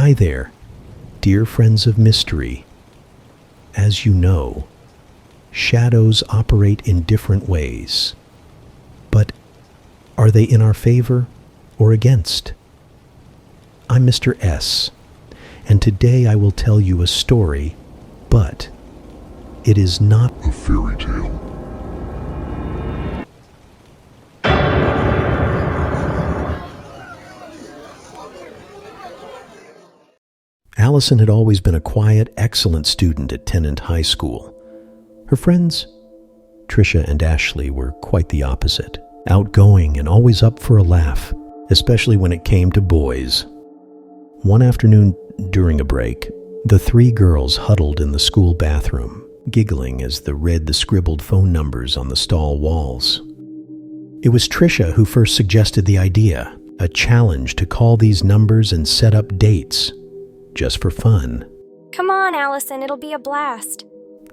Hi there, dear friends of mystery. As you know, shadows operate in different ways. But are they in our favor or against? I'm Mr. S, and today I will tell you a story, but it is not a fairy tale. Alison had always been a quiet, excellent student at Tennant High School. Her friends, Tricia and Ashley, were quite the opposite, outgoing and always up for a laugh, especially when it came to boys. One afternoon during a break, the three girls huddled in the school bathroom, giggling as they read the scribbled phone numbers on the stall walls. It was Tricia who first suggested the idea, a challenge to call these numbers and set up dates, just for fun. Come on, Alison, it'll be a blast,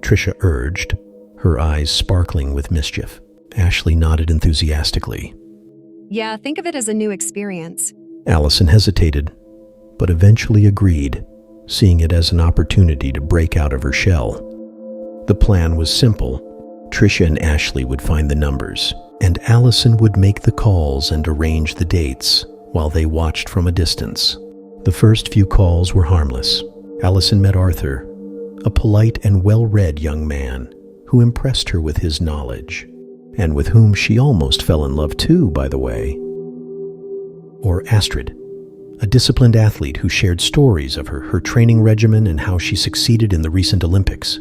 Tricia urged, her eyes sparkling with mischief. Ashley nodded enthusiastically. Yeah, think of it as a new experience. Alison hesitated, but eventually agreed, seeing it as an opportunity to break out of her shell. The plan was simple. Tricia and Ashley would find the numbers, and Alison would make the calls and arrange the dates while they watched from a distance. The first few calls were harmless. Alison met Arthur, a polite and well-read young man who impressed her with his knowledge, and with whom she almost fell in love too, by the way. Or Astrid, a disciplined athlete who shared stories of her training regimen and how she succeeded in the recent Olympics.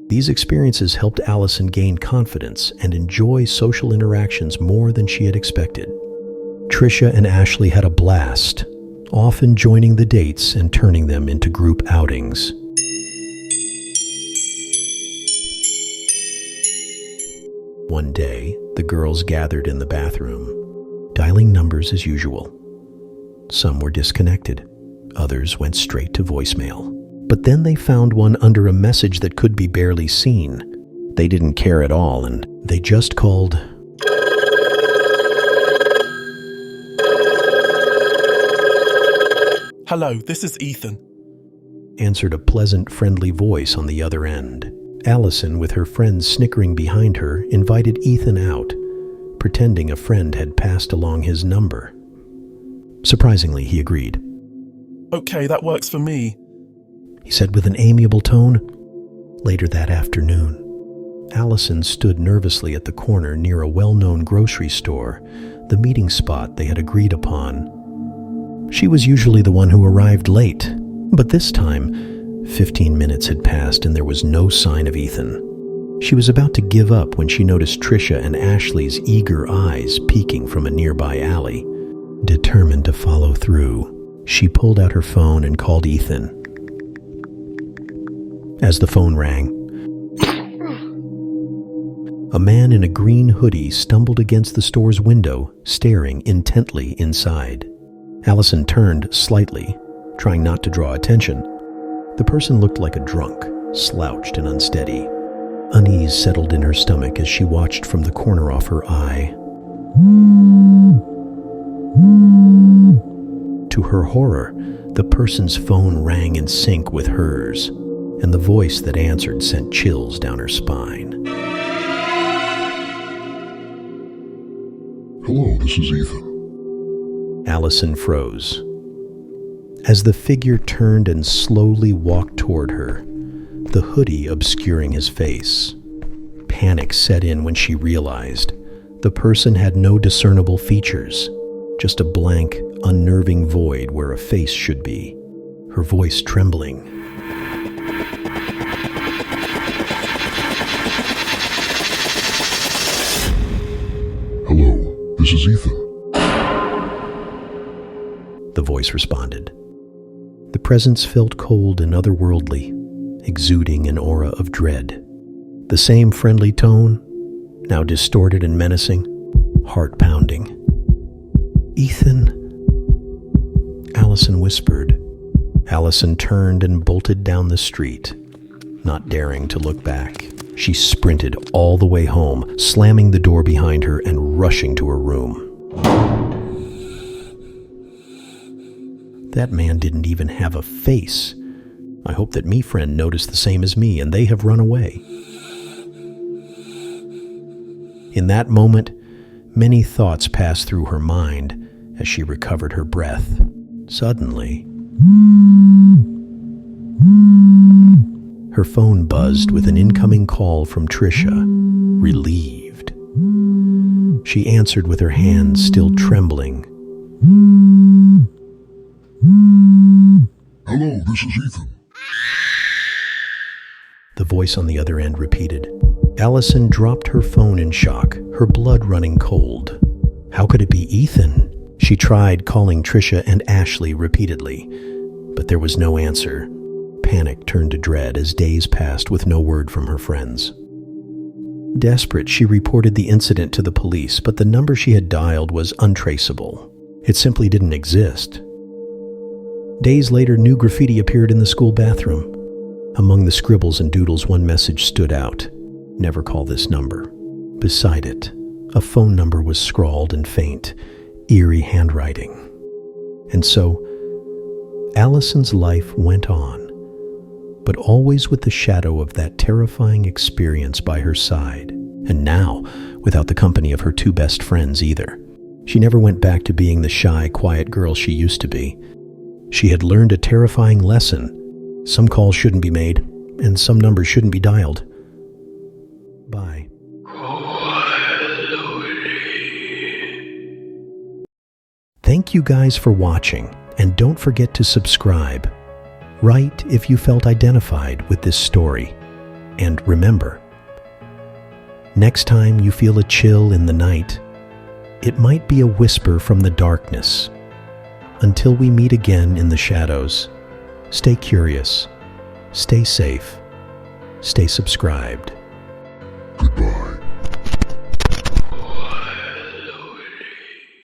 These experiences helped Alison gain confidence and enjoy social interactions more than she had expected. Tricia and Ashley had a blast, often joining the dates and turning them into group outings. One day, the girls gathered in the bathroom, dialing numbers as usual. Some were disconnected, others went straight to voicemail. But then they found one under a message that could be barely seen. They didn't care at all, and they just called. Hello, this is Ethan, Answered a pleasant, friendly voice on the other end. Alison, with her friends snickering behind her, invited Ethan out, pretending a friend had passed along his number. Surprisingly, he agreed. Okay, that works for me, he said with an amiable tone. Later that afternoon, Alison stood nervously at the corner near a well-known grocery store, the meeting spot they had agreed upon. She was usually the one who arrived late, but this time, 15 minutes had passed and there was no sign of Ethan. She was about to give up when she noticed Tricia and Ashley's eager eyes peeking from a nearby alley. Determined to follow through, she pulled out her phone and called Ethan. As the phone rang, a man in a green hoodie stumbled against the store's window, staring intently inside. Alison turned slightly, trying not to draw attention. The person looked like a drunk, slouched and unsteady. Unease settled in her stomach as she watched from the corner of her eye. To her horror, the person's phone rang in sync with hers, and the voice that answered sent chills down her spine. Hello, this is Ethan. Alison froze. As the figure turned and slowly walked toward her, the hoodie obscuring his face. Panic set in when she realized the person had no discernible features, just a blank, unnerving void where a face should be, her voice trembling. Hello, this is Ethan. The voice responded. The presence felt cold and otherworldly, exuding an aura of dread. The same friendly tone, now distorted and menacing, heart-pounding. Ethan, Alison whispered. Alison turned and bolted down the street, not daring to look back. She sprinted all the way home, slamming the door behind her and rushing to her room. That man didn't even have a face. I hope that me friend noticed the same as me and they have run away. In that moment, many thoughts passed through her mind as she recovered her breath. Suddenly, her phone buzzed with an incoming call from Trisha. Relieved, she answered with her hands still trembling. Hello, this is Ethan. The voice on the other end repeated. Alison dropped her phone in shock, her blood running cold. How could it be Ethan? She tried calling Trisha and Ashley repeatedly, but there was no answer. Panic turned to dread as days passed with no word from her friends. Desperate, she reported the incident to the police, but the number she had dialed was untraceable. It simply didn't exist. Days later, new graffiti appeared in the school bathroom. Among the scribbles and doodles, one message stood out. Never call this number. Beside it, a phone number was scrawled in faint, eerie handwriting. And so, Alison's life went on, but always with the shadow of that terrifying experience by her side, and now without the company of her two best friends either. She never went back to being the shy, quiet girl she used to be. She had learned a terrifying lesson. Some calls shouldn't be made, and some numbers shouldn't be dialed. Bye. Thank you guys for watching, and don't forget to subscribe. Write if you felt identified with this story. And remember, next time you feel a chill in the night, it might be a whisper from the darkness. Until we meet again in the shadows, stay curious, stay safe, stay subscribed.